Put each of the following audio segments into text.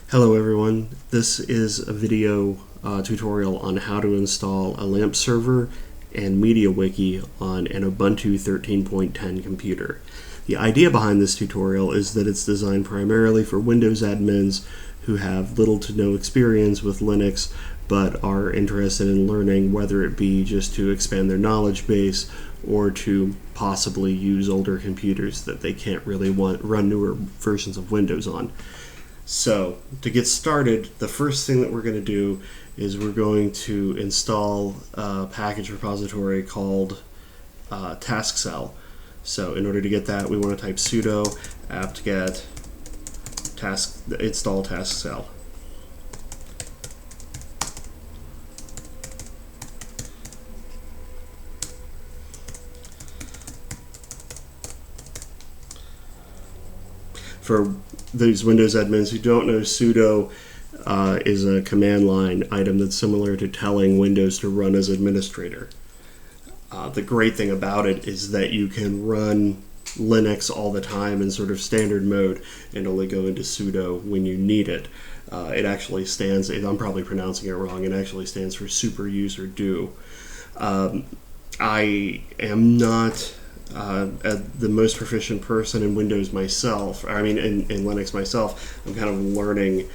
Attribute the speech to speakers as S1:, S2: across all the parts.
S1: Hello everyone, this is a video tutorial on how to install a LAMP server and MediaWiki on an Ubuntu 13.10 computer. The idea behind this tutorial is that it's designed primarily for Windows admins who have little to no experience with Linux but are interested in learning, whether it be just to expand their knowledge base or to possibly use older computers that they can't really run newer versions of Windows on. So, to get started, the first thing that we're going to do is we're going to install a package repository called taskcell. So, in order to get that, we want to type sudo apt-get install taskcell. For those Windows admins who don't know, sudo is a command line item that's similar to telling Windows to run as administrator. The great thing about it is that you can run Linux all the time in sort of standard mode and only go into sudo when you need it. It actually stands, I'm probably pronouncing it wrong, it actually stands for super user do. I am not the most proficient person in Windows myself. I mean, in Linux myself. I'm kind of learning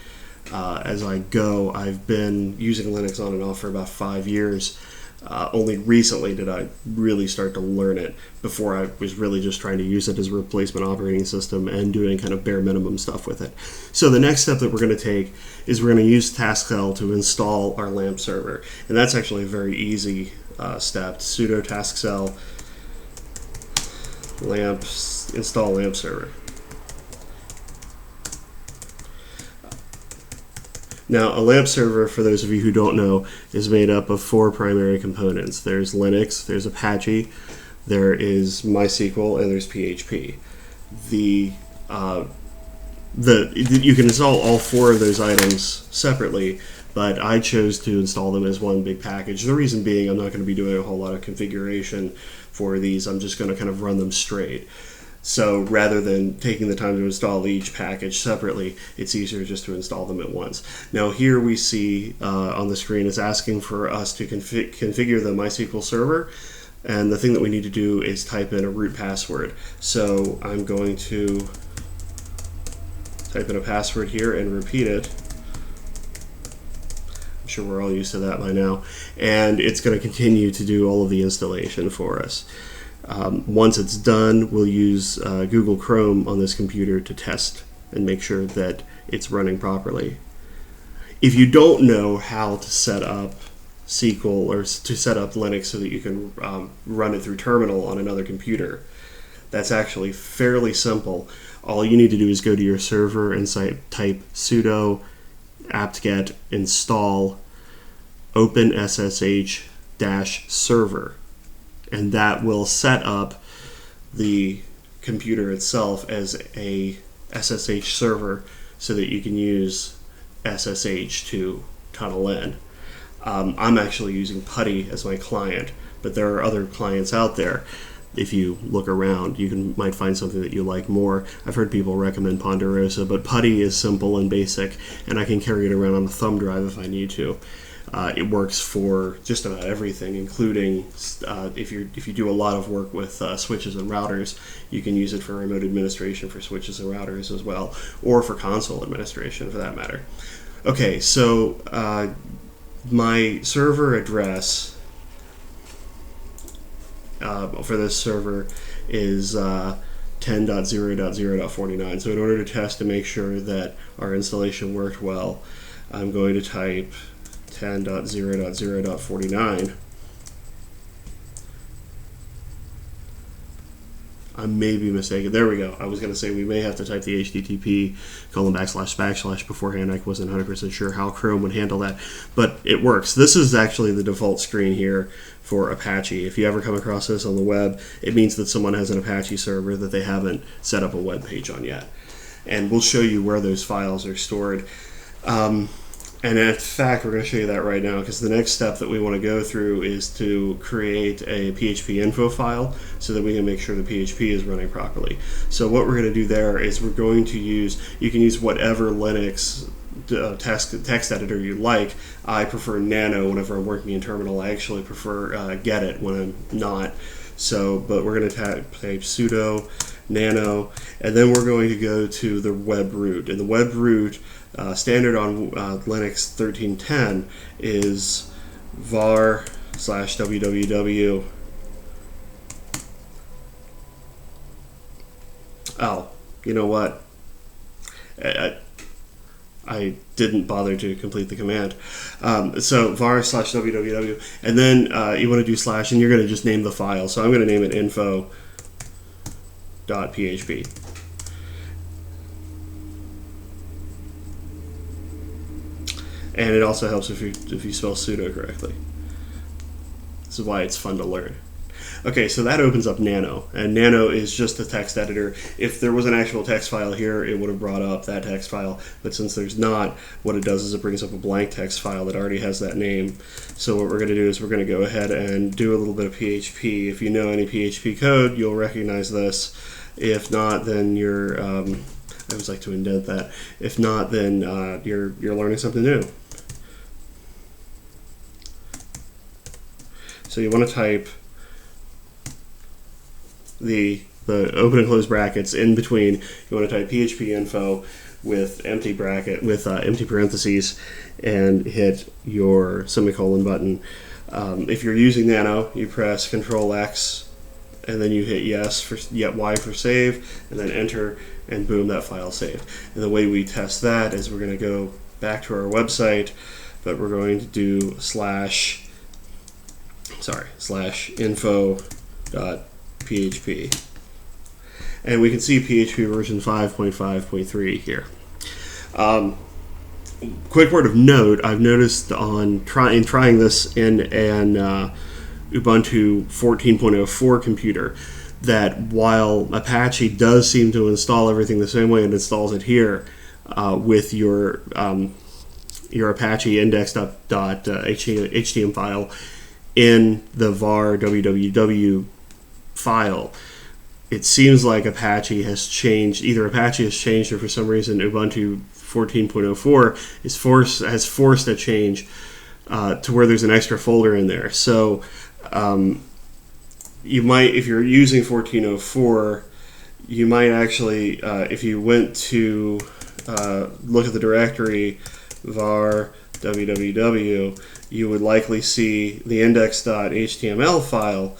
S1: as I go. I've been using Linux on and off for about 5 years. Only recently did I really start to learn it. Before, I was really just trying to use it as a replacement operating system and doing kind of bare minimum stuff with it. So the next step that we're going to take is we're going to use taskcell to install our LAMP server. And that's actually a very easy step. Sudo taskcell install LAMP server. Now, a LAMP server, for those of you who don't know, is made up of 4 primary components. There's Linux, there's Apache, there is MySQL, and there's PHP. You can install all 4 of those items separately, but I chose to install them as one big package. The reason being, I'm not going to be doing a whole lot of configuration for these. I'm just going to kind of run them straight. So rather than taking the time to install each package separately, it's easier just to install them at once. Now here we see on the screen it's asking for us to configure the MySQL server, and the thing that we need to do is type in a root password. So I'm going to type in a password here and repeat it. I'm sure we're all used to that by now. And it's going to continue to do all of the installation for us. Once it's done, we'll use Google Chrome on this computer to test and make sure that it's running properly. If you don't know how to set up SQL or to set up Linux so that you can run it through terminal on another computer, that's actually fairly simple. All you need to do is go to your server and type sudo apt-get install OpenSSH-server. And that will set up the computer itself as a SSH server so that you can use SSH to tunnel in. I'm actually using PuTTY as my client, but there are other clients out there. If you look around, you might find something that you like more. I've heard people recommend Ponderosa, but PuTTY is simple and basic, and I can carry it around on a thumb drive if I need to. It works for just about everything, including if you do a lot of work with switches and routers, you can use it for remote administration for switches and routers as well, or for console administration for that matter. Okay, so my server address for this server is 10.0.0.49. So in order to test to make sure that our installation worked well, I'm going to type 10.0.0.49. I may be mistaken. There we go. I was going to say we may have to type the HTTP : / beforehand. I wasn't 100% sure how Chrome would handle that, but it works. This is actually the default screen here for Apache. If you ever come across this on the web, it means that someone has an Apache server that they haven't set up a web page on yet. And we'll show you where those files are stored. And in fact, we're going to show you that right now, because the next step that we want to go through is to create a PHP info file so that we can make sure the PHP is running properly. So what we're going to do there is we're going to use, you can use whatever Linux text editor you like. I prefer Nano whenever I'm working in terminal. I actually prefer Get It when I'm not. So, but we're going to type sudo nano, and then we're going to go to the web root. And the web root standard on Linux 1310 is var/www. Oh, you know what? I didn't bother to complete the command. So var/www, and then you want to do slash, and you're going to just name the file. So I'm going to name it info.php. And it also helps if you spell sudo correctly. This is why it's fun to learn. Okay, so that opens up Nano, and Nano is just a text editor. If there was an actual text file here, it would have brought up that text file, but since there's not, what it does is it brings up a blank text file that already has that name. So what we're going to do is we're going to go ahead and do a little bit of PHP. If you know any PHP code, you'll recognize this. If not, then you're, I always like to indent that. If not, then you're learning something new. So you want to type the open and close brackets in between. You want to type PHP info with empty bracket with empty parentheses and hit your semicolon button. If you're using Nano, you press Control X and then you hit yes for Y for save, and then enter, and boom, that file saved. And the way we test that is we're going to go back to our website, but we're going to do /info.php, and we can see PHP version 5.5.3 here. Quick word of note: I've noticed on trying this in an Ubuntu 14.04 computer that while Apache does seem to install everything the same way it installs it here, with your Apache index.html file in the var www file, it seems like Apache has changed. Either Apache has changed, or for some reason Ubuntu 14.04 has forced a change to where there's an extra folder in there. So you might, if you're using 14.04, you might actually, if you went to look at the directory var www, you would likely see the index.html file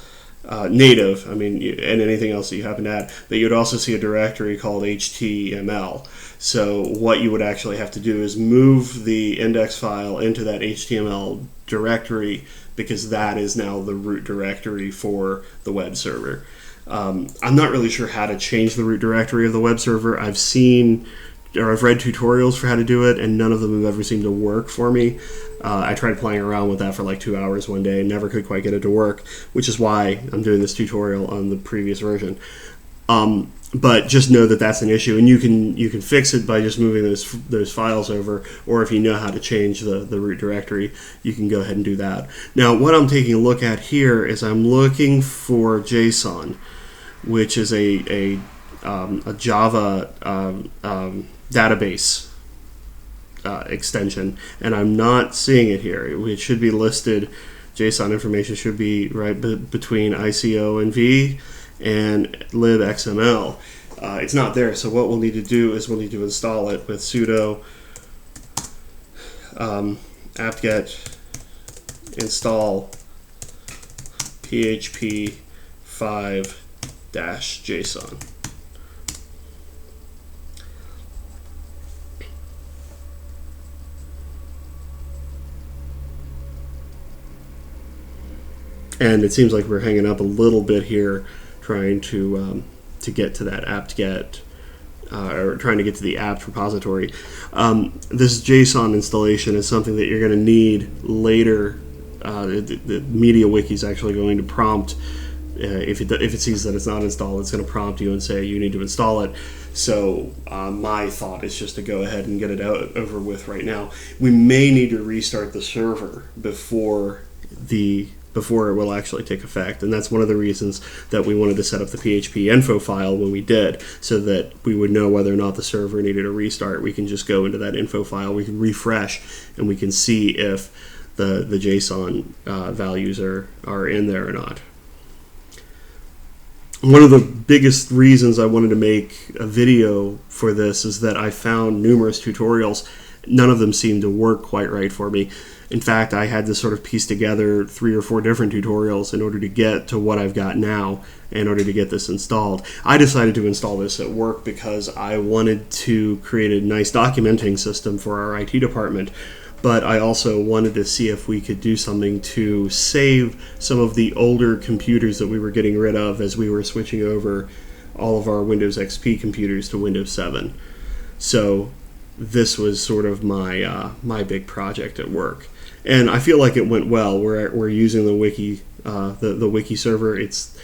S1: native, and anything else that you happen to add, but you'd also see a directory called HTML. So what you would actually have to do is move the index file into that HTML directory, because that is now the root directory for the web server. I'm not really sure how to change the root directory of the web server. I've read tutorials for how to do it, and none of them have ever seemed to work for me. I tried playing around with that for like 2 hours one day and never could quite get it to work, which is why I'm doing this tutorial on the previous version. But just know that that's an issue, and you can fix it by just moving those files over, or if you know how to change the root directory, you can go ahead and do that. Now, what I'm taking a look at here is I'm looking for JSON, which is a Java database extension, and I'm not seeing it here. It should be listed. JSON information should be right between ICO and V and libxml. It's not there, so what we'll need to do is we'll need to install it with sudo apt-get install php 5-json. And it seems like we're hanging up a little bit here trying to get to that apt-get, or trying to get to the apt repository. This JSON installation is something that you're going to need later. The MediaWiki is actually going to prompt, if it sees that it's not installed, it's going to prompt you and say you need to install it. So my thought is just to go ahead and get it over with right now. We may need to restart the server before the before it will actually take effect. And that's one of the reasons that we wanted to set up the PHP info file when we did, so that we would know whether or not the server needed a restart. We can just go into that info file, we can refresh, and we can see if the JSON values are in there or not. One of the biggest reasons I wanted to make a video for this is that I found numerous tutorials. None of them seemed to work quite right for me. In fact, I had to sort of piece together 3 or 4 different tutorials in order to get to what I've got now, in order to get this installed. I decided to install this at work because I wanted to create a nice documenting system for our IT department, but I also wanted to see if we could do something to save some of the older computers that we were getting rid of as we were switching over all of our Windows XP computers to Windows 7. So this was sort of my big project at work, and I feel like it went well. We're using the wiki, the wiki server. It's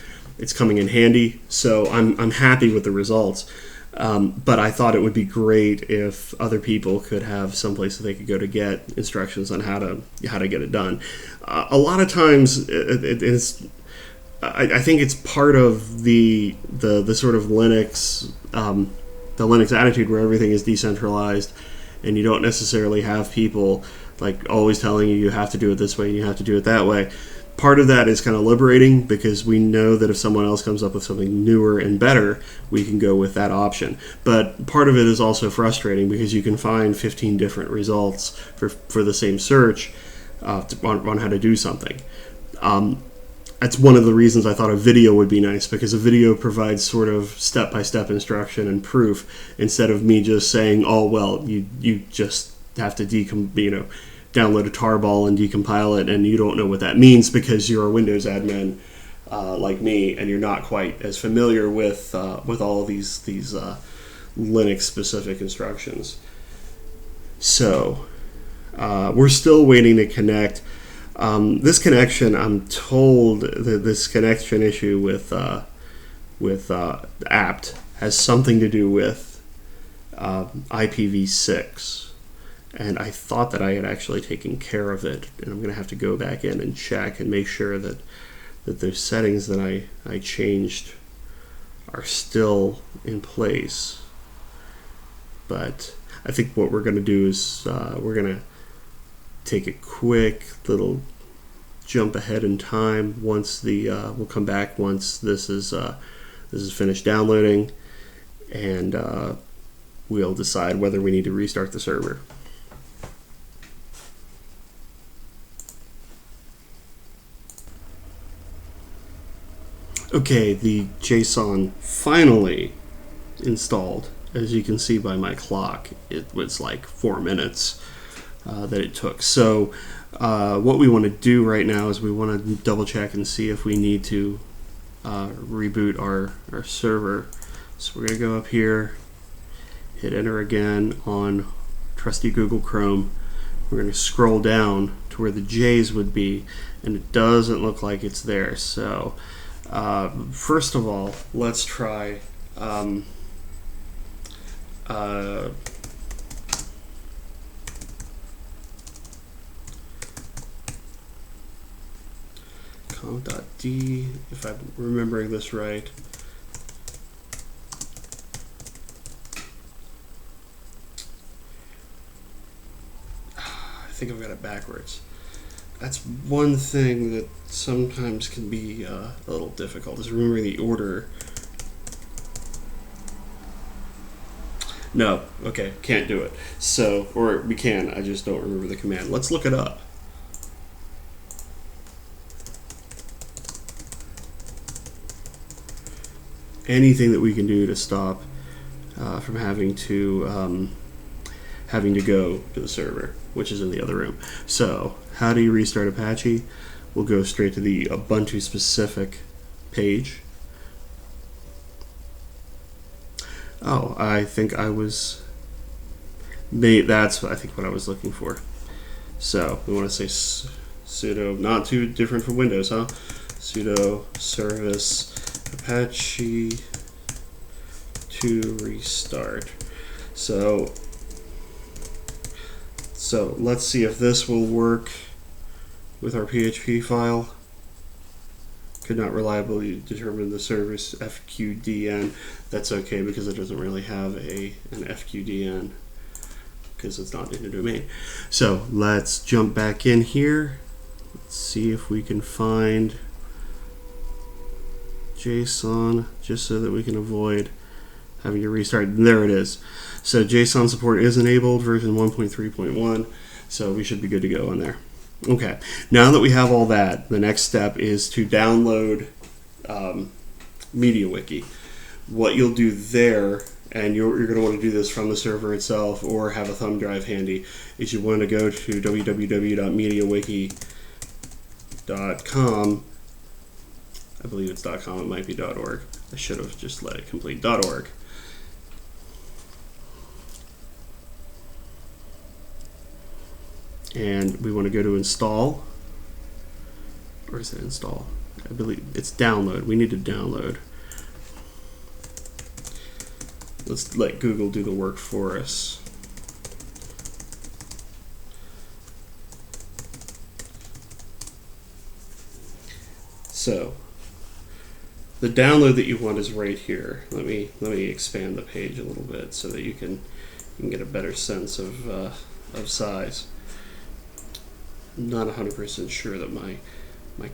S1: coming in handy, so I'm happy with the results. But I thought it would be great if other people could have someplace that they could go to get instructions on how to get it done. A lot of times, I think it's part of the sort of Linux, the Linux attitude, where everything is decentralized, and you don't necessarily have people like always telling you have to do it this way and you have to do it that way. Part of that is kind of liberating, because we know that if someone else comes up with something newer and better, we can go with that option. But part of it is also frustrating, because you can find 15 different results for the same search on how to do something. That's one of the reasons I thought a video would be nice, because a video provides sort of step-by-step instruction and proof, instead of me just saying, oh, well, you just have to download a tarball and decompile it, and you don't know what that means because you're a Windows admin like me, and you're not quite as familiar with all of these Linux-specific instructions. So we're still waiting to connect. This connection, I'm told that this connection issue with apt has something to do with IPv6. And I thought that I had actually taken care of it, and I'm going to have to go back in and check and make sure that those settings that I changed are still in place. But I think what we're going to do is we're going to take a quick little jump ahead in time. Once we'll come back once this is finished downloading, and we'll decide whether we need to restart the server. Okay, the JSON finally installed. As you can see by my clock, it was like 4 minutes that it took. So what we want to do right now is we want to double check and see if we need to reboot our server. So we're going to go up here, hit enter again on trusty Google Chrome. We're going to scroll down to where the J's would be, and it doesn't look like it's there. So first of all, let's try com.d, if I'm remembering this right. I think I've got it backwards. That's one thing that sometimes can be a little difficult, is remembering the order. No, okay, can't do it. So, or we can, I just don't remember the command. Let's look it up. Anything that we can do to stop from having to go to the server, which is in the other room. So, how do you restart Apache? We'll go straight to the Ubuntu specific page. Oh, I think that's I think what I was looking for. So we want to say sudo, not too different from Windows, huh? Sudo service Apache to restart. So let's see if this will work with our PHP file. Could not reliably determine the server's FQDN. That's okay because it doesn't really have an FQDN because it's not in a domain. So let's jump back in here. Let's see if we can find JSON just so that we can avoid having to restart. There it is. So JSON support is enabled, version 1.3.1. So we should be good to go on there. Okay, now that we have all that, the next step is to download MediaWiki. What you'll do there, and you're going to want to do this from the server itself or have a thumb drive handy, is you want to go to www.mediawiki.com. I believe it's .com, it might be .org. I should have just let it complete .org. And we want to go to install. Or is it install? I believe it's download. We need to download. Let's let Google do the work for us. So the download that you want is right here. Let me expand the page a little bit so that you can get a better sense of size. I'm not 100% sure that my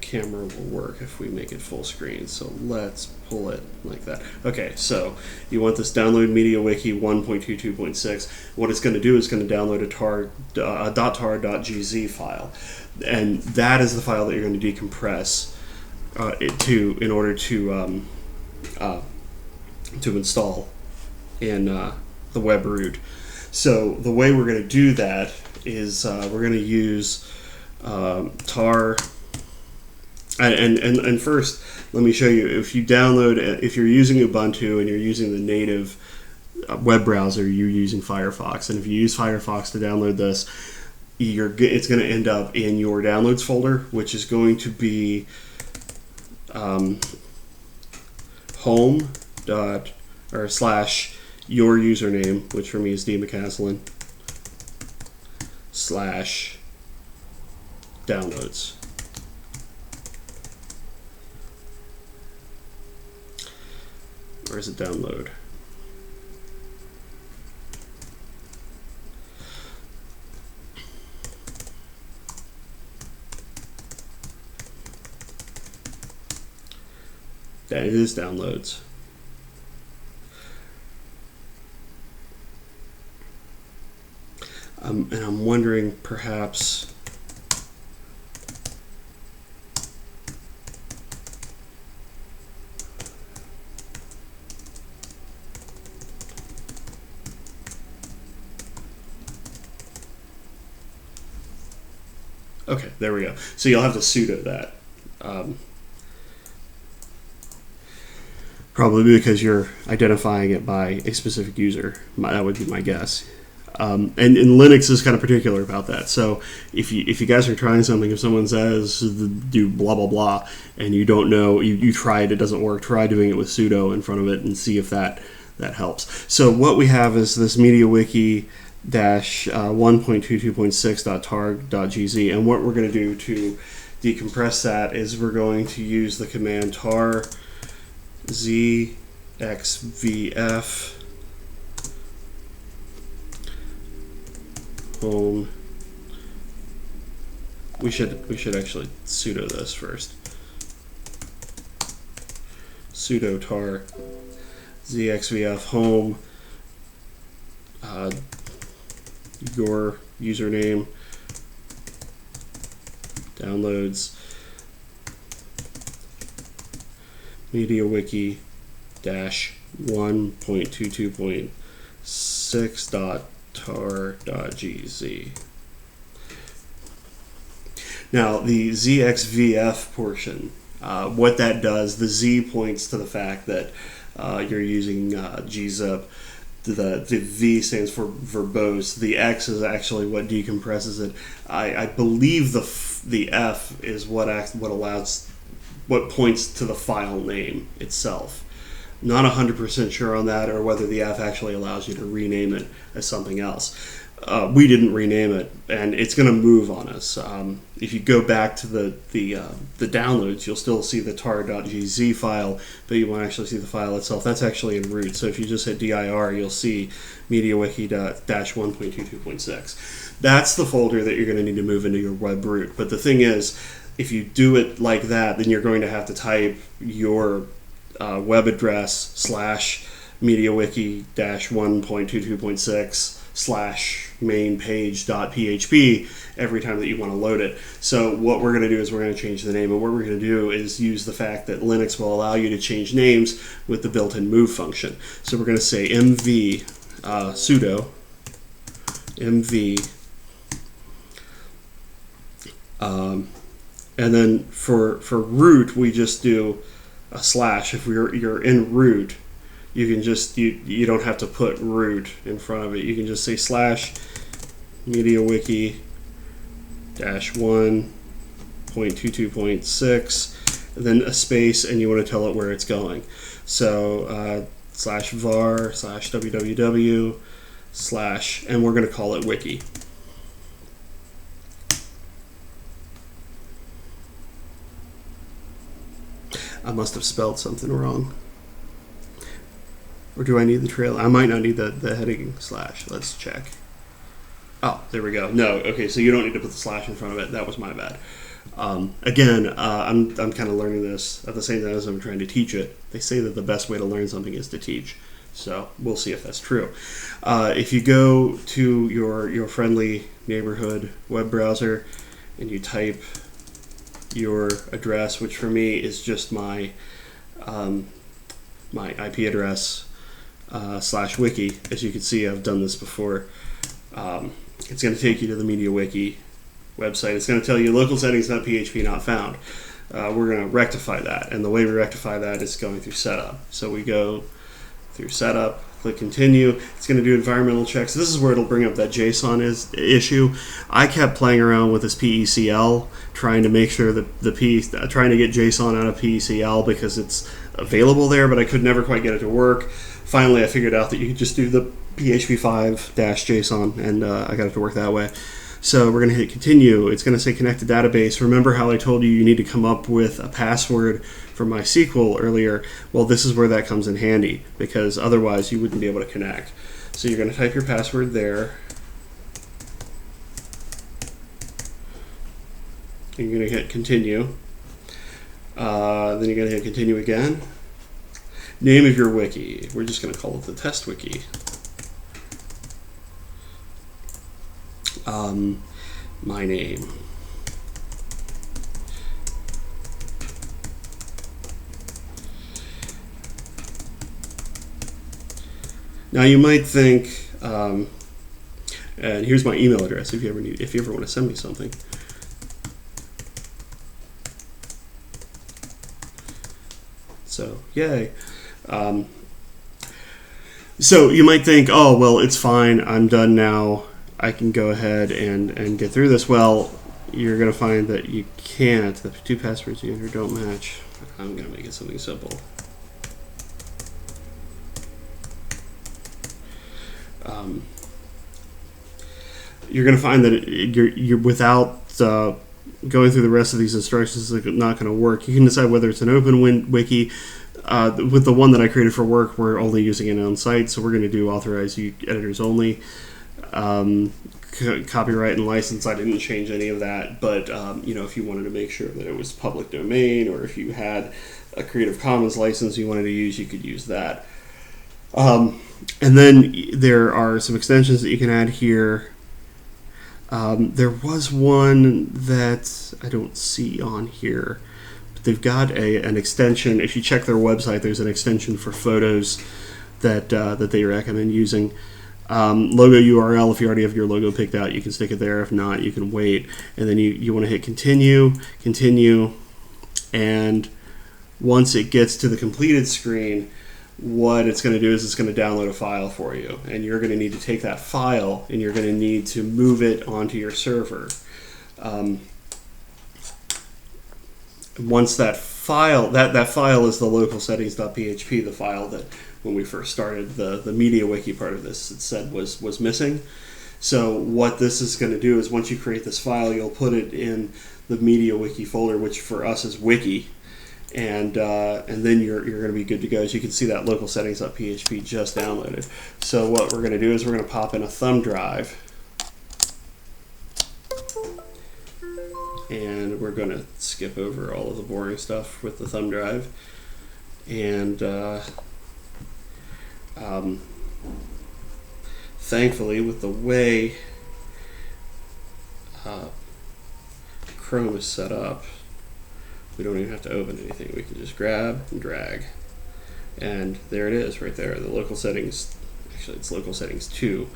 S1: camera will work if we make it full screen, so let's pull it like that. Okay, so you want this download MediaWiki 1.22.6. What it's going to do is going to download a .tar.gz file, and that is the file that you're going to decompress in order to install in the web root. So the way we're going to do that is we're going to use tar. And first, let me show you. If you download, if you're using Ubuntu and you're using the native web browser, you're using Firefox. And if you use Firefox to download this, it's going to end up in your downloads folder, which is going to be home dot or slash your username, which for me is D McCaslin, slash downloads. Or is it download? That it is downloads. And I'm wondering perhaps okay, there we go. So you'll have to sudo that. Probably because you're identifying it by a specific user. That would be my guess. And Linux is kind of particular about that. So if you guys are trying something, if someone says do blah blah blah, and you don't know, you try it doesn't work, try doing it with sudo in front of it and see if that helps. So what we have is this MediaWiki 1.22.6.tar.gz, and what we're going to do to decompress that is we're going to use the command tar zxvf home. We should actually sudo this first. Sudo tar zxvf home, your username, downloads, MediaWiki 1.22.6.tar.gz. Now the ZXVF portion, what that does, the Z points to the fact that you're using gzip. The V stands for verbose. The X is actually what decompresses it. I believe the F is what points to the file name itself. Not 100% sure on that, or whether the F actually allows you to rename it as something else. we didn't rename it, and it's going to move on us. If you go back to the downloads, you'll still see the tar.gz file, but you won't actually see the file itself. That's actually in root. So if you just hit dir, you'll see MediaWiki-1.22.6. That's the folder that you're going to need to move into your web root. But the thing is, if you do it like that, then you're going to have to type your web address /MediaWiki-1.22.6 /mainpage.php every time that you want to load it. So what we're going to do is we're going to change the name, and what we're going to do is use the fact that Linux will allow you to change names with the built-in move function. So we're going to say mv sudo mv and then for root we just do a slash. If you're in root, you can just you don't have to put root in front of it. You can just say /MediaWiki-1.22.6 and then a space, and you want to tell it where it's going. So /var/www/ and we're going to call it wiki. I must have spelled something wrong. Or do I need the trail? I might not need the heading slash. Let's check. Oh, there we go. No, okay, so you don't need to put the slash in front of it. That was my bad. Again, I'm kind of learning this at the same time as I'm trying to teach it. They say that the best way to learn something is to teach. So we'll see if that's true. If you go to your friendly neighborhood web browser and you type your address, which for me is just my my IP address /wiki. As you can see, I've done this before. It's going to take you to the MediaWiki website. It's going to tell you local settings.php not found. We're going to rectify that, and the way we rectify that is going through setup. So we go through setup, click continue. It's going to do environmental checks. This is where it'll bring up that JSON issue. I kept playing around with this PECL, trying to make sure that trying to get JSON out of PECL because it's available there, but I could never quite get it to work. Finally, I figured out that you could just do the PHP5-JSON, and I got it to work that way. So we're going to hit continue. It's going to say connect to database. Remember how I told you need to come up with a password for MySQL earlier? Well, this is where that comes in handy, because otherwise you wouldn't be able to connect. So you're going to type your password there. You're going to hit continue. Then you're going to hit continue again. Name of your wiki. We're just going to call it the test wiki. My name. Now you might think, and here's my email address if you ever want to send me something. So yay. So you might think, oh well, it's fine. I'm done now. I can go ahead and get through this. Well, you're going to find that you can't. The two passwords you enter don't match. I'm going to make it something simple. You're going to find that you're without going through the rest of these instructions, it's not going to work. You can decide whether it's an open wiki. With the one that I created for work, we're only using it on site, so we're going to do authorized editors only. Copyright and license, I didn't change any of that, but if you wanted to make sure that it was public domain, or if you had a Creative Commons license you wanted to use, you could use that. And then there are some extensions that you can add here. There was one that I don't see on here, but they've got an extension. If you check their website, there's an extension for photos that they recommend using. Logo URL, if you already have your logo picked out, you can stick it there. If not, you can wait. And then you want to hit continue, and once it gets to the completed screen, what it's going to do is it's going to download a file for you. And you're going to need to take that file and you're going to need to move it onto your server. Once that file, that file is the local settings.php, the file that when we first started the MediaWiki part of this, it said was missing. So what this is going to do is once you create this file, you'll put it in the MediaWiki folder, which for us is wiki, and then you're going to be good to go. As you can see, that local settings.php just downloaded. So what we're going to do is we're going to pop in a thumb drive, and we're going to skip over all of the boring stuff with the thumb drive, and thankfully, with the way Chrome is set up, we don't even have to open anything. We can just grab and drag, and there it is right there. The local settings, actually it's local settings 2.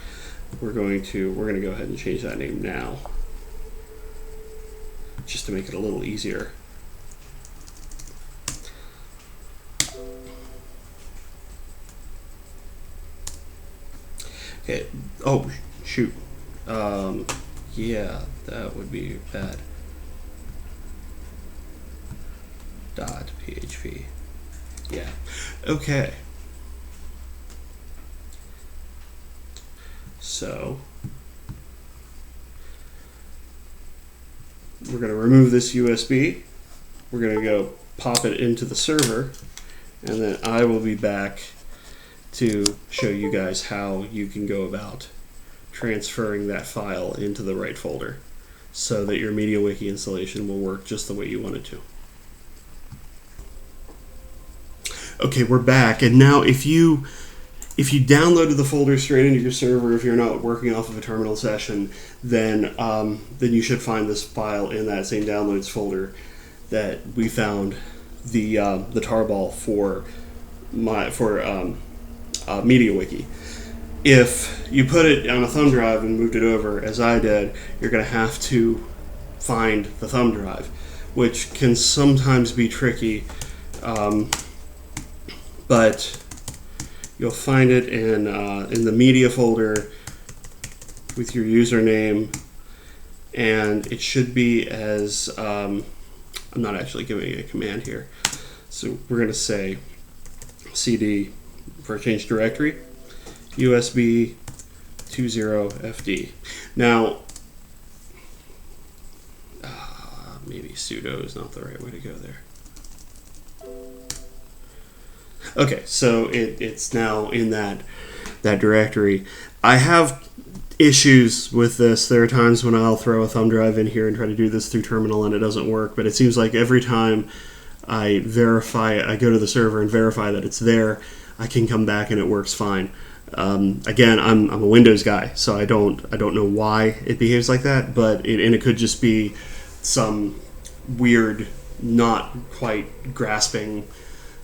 S1: We're going to go ahead and change that name now, just to make it a little easier. Okay. Oh shoot. Yeah, that would be bad. .php. Yeah. Okay. So we're going to remove this USB. We're going to go pop it into the server, and then I will be back to show you guys how you can go about transferring that file into the right folder so that your MediaWiki installation will work just the way you want it to. Okay, we're back, and now if you downloaded the folder straight into your server, if you're not working off of a terminal session, then you should find this file in that same downloads folder that we found the tarball for MediaWiki. If you put it on a thumb drive and moved it over, as I did, you're going to have to find the thumb drive, which can sometimes be tricky, but you'll find it in the media folder with your username, and it should be as I'm not actually giving a command here, so we're going to say cd for change directory USB 20fd. Now maybe sudo is not the right way to go there. Okay, so it's now in that directory. I have issues with this. There are times when I'll throw a thumb drive in here and try to do this through terminal and it doesn't work, but it seems like every time I go to the server and verify that it's there, I can come back and it works fine. Again, I'm a Windows guy, so I don't know why it behaves like that, but it could just be some weird, not quite grasping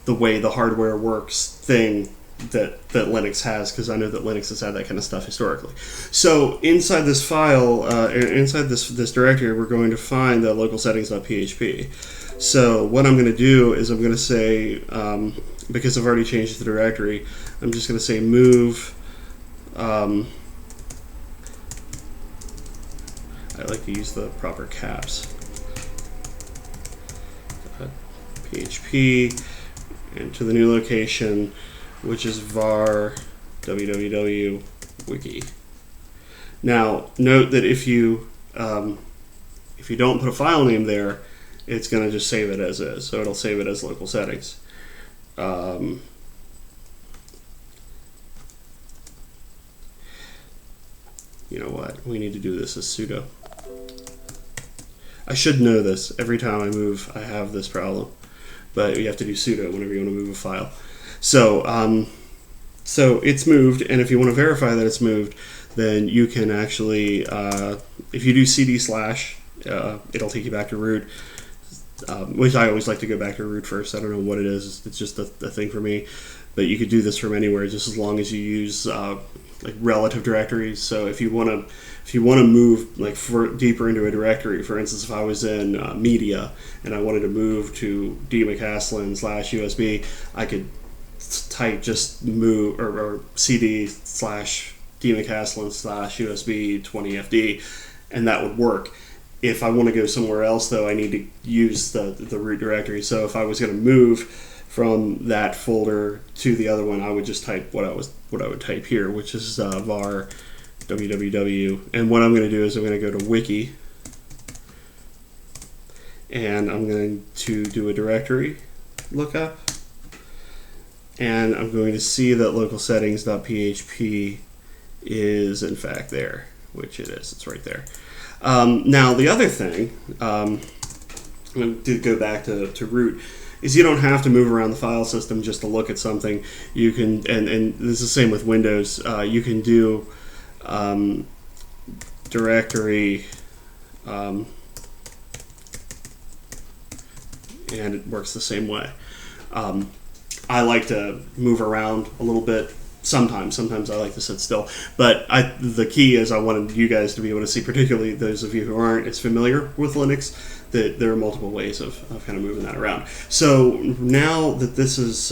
S1: the way the hardware works thing that Linux has, because I know that Linux has had that kind of stuff historically. So inside this file, inside this directory, we're going to find the local settings.php. So what I'm going to do is I'm going to say, because I've already changed the directory, I'm just going to say move. I like to use the proper caps. PHP into the new location, which is var www wiki. Now note that if you don't put a file name there, it's going to just save it as is. So it'll save it as local settings. You know what? We need to do this as sudo. I should know this. Every time I move, I have this problem. But you have to do sudo whenever you want to move a file. So, so it's moved, and if you want to verify that it's moved, then you can actually, if you do cd/, it'll take you back to root, which I always like to go back to root first. I don't know what it is. It's just a thing for me. But you could do this from anywhere, just as long as you use like relative directories. So if you want to move like deeper into a directory, for instance, if I was in media and I wanted to move to dmccaslin/USB, I could type just move or cd/dmccaslin/USB 20fd, and that would work. If I want to go somewhere else, though, I need to use the root directory. So if I was going to move from that folder to the other one, I would just type what I would type here, which is var www, and what I'm going to do is I'm going to go to wiki, and I'm going to do a directory lookup, and I'm going to see that local settings.php is in fact there, which it is. It's right there. Now the other thing, I'm going to go back to root, is you don't have to move around the file system just to look at something. You can, and this is the same with Windows, you can do directory, and it works the same way. I like to move around a little bit sometimes. Sometimes I like to sit still. But the key is I wanted you guys to be able to see, particularly those of you who aren't as familiar with Linux, that there are multiple ways of kind of moving that around. So now that this is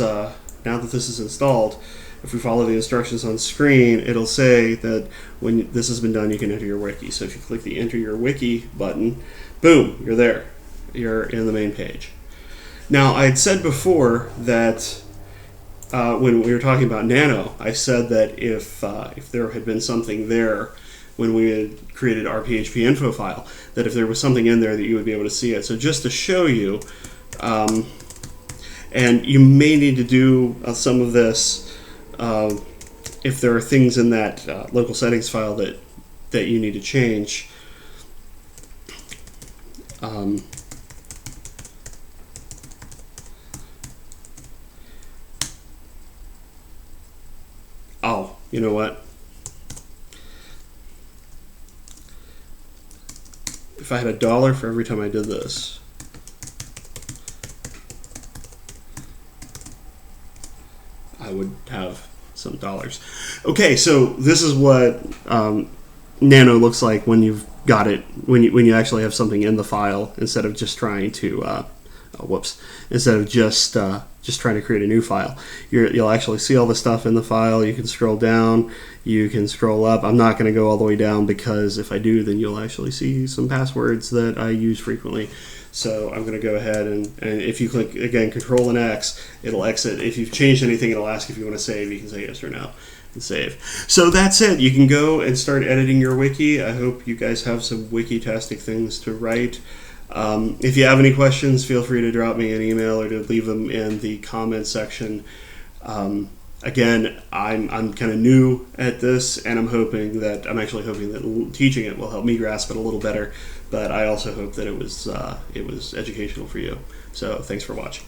S1: installed, if we follow the instructions on screen, it'll say that when this has been done, you can enter your wiki. So if you click the Enter Your Wiki button, boom, you're there. You're in the main page. Now, I had said before that when we were talking about Nano, I said that if there had been something there when we had created our PHP info file, that if there was something in there that you would be able to see it. So just to show you, and you may need to do some of this if there are things in that local settings file that you need to change. Oh, you know what? If I had $1 for every time I did this, I would have some dollars. Okay, so this is what Nano looks like when you've got it, when you actually have something in the file instead of just trying to instead of just trying to create a new file. You'll actually see all the stuff in the file. You can scroll down, you can scroll up. I'm not going to go all the way down because if I do, then you'll actually see some passwords that I use frequently. So I'm going to go ahead and if you click, again, Control and X, it'll exit. If you've changed anything, it'll ask if you want to save. You can say yes or no and save. So that's it. You can go and start editing your wiki. I hope you guys have some wiki-tastic things to write. If you have any questions, feel free to drop me an email or to leave them in the comment section. Again, I'm kind of new at this, and I'm actually hoping that teaching it will help me grasp it a little better. But I also hope that it was educational for you. So thanks for watching.